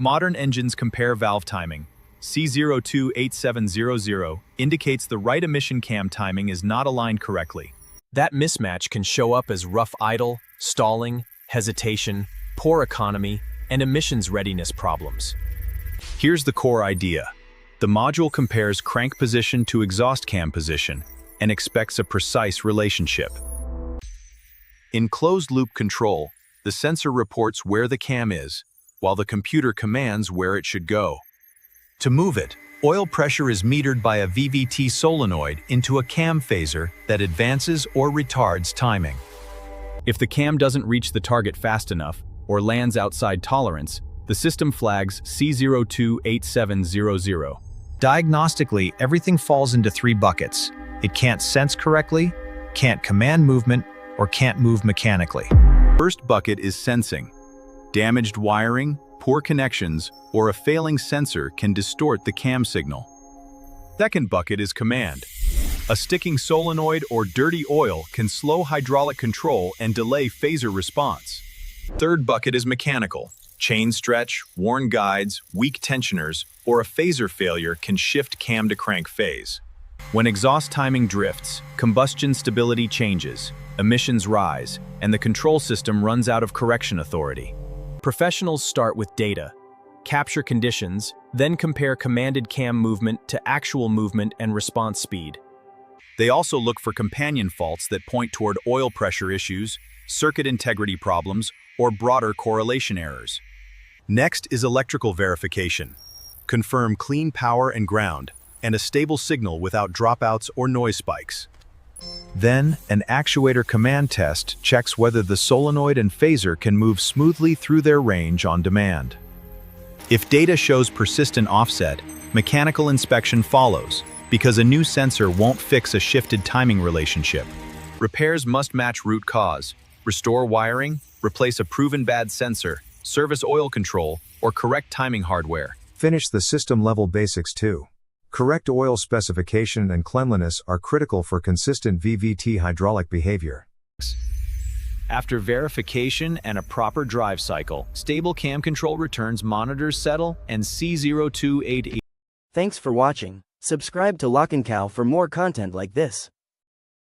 Modern engines compare valve timing. C0287-00 indicates the right emission cam timing is not aligned correctly. That mismatch can show up as rough idle, stalling, hesitation, poor economy, and emissions readiness problems. Here's the core idea. The module compares crank position to exhaust cam position and expects a precise relationship. In closed-loop control, the sensor reports where the cam is, while the computer commands where it should go. To move it, oil pressure is metered by a VVT solenoid into a cam phaser that advances or retards timing. If the cam doesn't reach the target fast enough or lands outside tolerance, the system flags C0287-00. Diagnostically, everything falls into three buckets. It can't sense correctly, can't command movement, or can't move mechanically. First bucket is sensing. Damaged wiring, poor connections, or a failing sensor can distort the cam signal. Second bucket is command. A sticking solenoid or dirty oil can slow hydraulic control and delay phaser response. Third bucket is mechanical. Chain stretch, worn guides, weak tensioners, or a phaser failure can shift cam to crank phase. When exhaust timing drifts, combustion stability changes, emissions rise, and the control system runs out of correction authority. Professionals start with data, capture conditions, then compare commanded cam movement to actual movement and response speed. They also look for companion faults that point toward oil pressure issues, circuit integrity problems, or broader correlation errors. Next is electrical verification. Confirm clean power and ground, and a stable signal without dropouts or noise spikes. Then, an actuator command test checks whether the solenoid and phaser can move smoothly through their range on demand. If data shows persistent offset, mechanical inspection follows, because a new sensor won't fix a shifted timing relationship. Repairs must match root cause, restore wiring, replace a proven bad sensor, service oil control, or correct timing hardware. Finish the system-level basics too. Correct oil specification and cleanliness are critical for consistent VVT hydraulic behavior. After verification and a proper drive cycle, stable cam control returns, monitors settle, and C0288. Thanks for watching. Subscribe to Lock & Cow for more content like this.